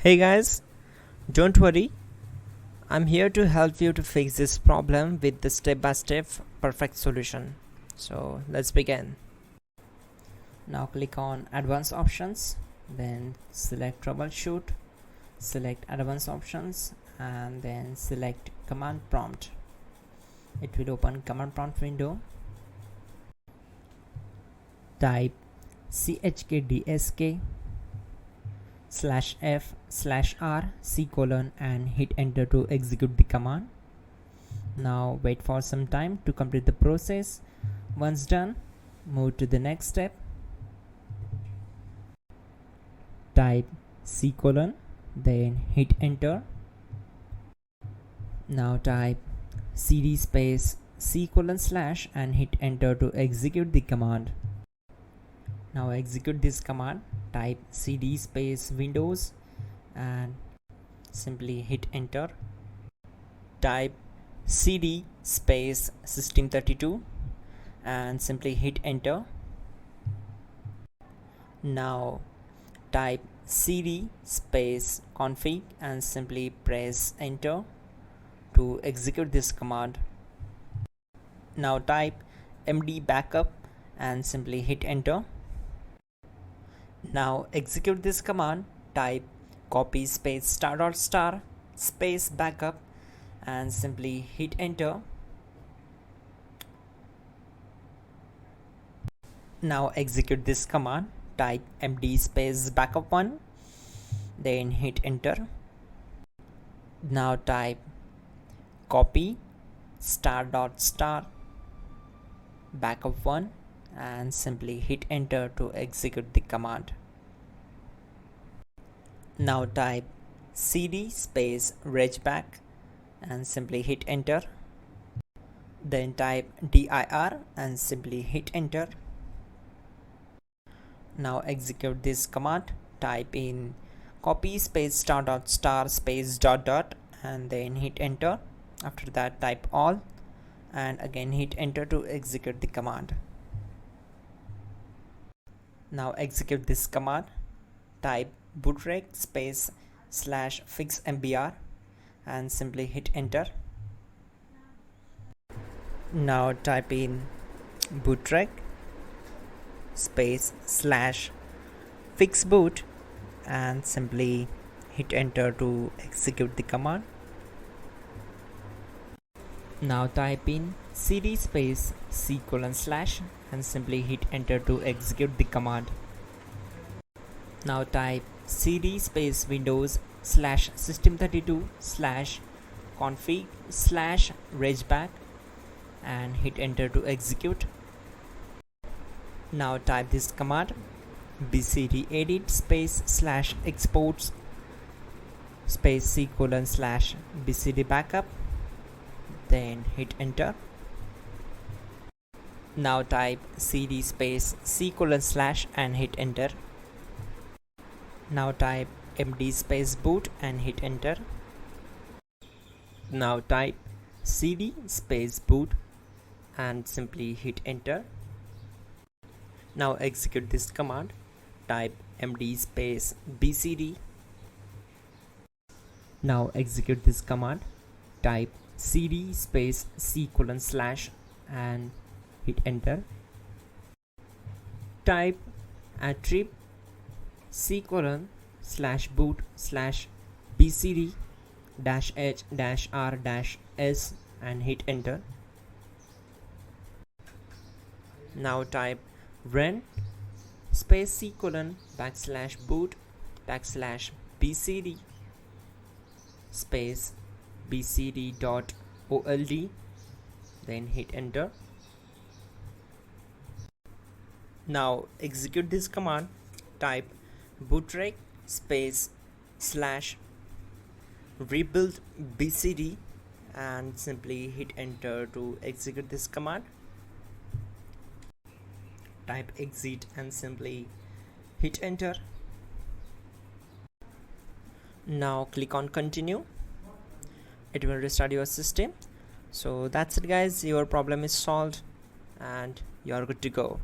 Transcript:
Hey guys, don't worry, I'm here to help you to fix this problem with the step-by-step perfect solution. So let's begin. Now click on advanced options, then select troubleshoot, select advanced options and then select command prompt. It will open command prompt window. Type chkdsk /f/r and hit enter to execute the command. Now wait for some time to complete the process. Once done, move to the next step. Type then hit enter. Now type cd space // and hit enter to execute the command. Now execute this command. Type cd space Windows and simply hit enter. Type cd space system32 and simply hit enter. Now type cd space config and simply press enter to execute this command. Now type md backup and simply hit enter. Now execute this command. Type copy space *** space backup and simply hit enter. Now execute this command. Type md space backup1 then hit enter. Now type copy ** backup1 and simply hit enter to execute the command. Now type cd space regback and simply hit enter. Then type dir and simply hit enter. Now execute this command. Type in copy space ** space ... and then hit enter. After that type all and again hit enter to execute the command. Now execute this command. Type bootrec space /fixmbr and simply hit enter. Now type in bootrec space /fixboot and simply hit enter to execute the command. Now type in cd space // and simply hit enter to execute the command. Now type cd space Windows /system32 /config /regback and hit enter to execute. Now type this command bcd edit space /exports space // bcd backup then hit enter. Now type cd space // and hit enter. Now type md space boot and hit enter. Now type cd space boot and simply hit enter. Now execute this command. Type md space bcd. Now execute this command. Type cd space // and hit enter. Type attrib /boot /bcd -h-r-s and hit enter. Now type run space /boot /bcd space bcd.old then hit enter. Now execute this command. Type bootrec space /rebuild bcd and simply hit enter to execute this command. Type exit and simply hit enter. Now click on continue. It will restart your system. So that's it guys, your problem is solved and you are good to go.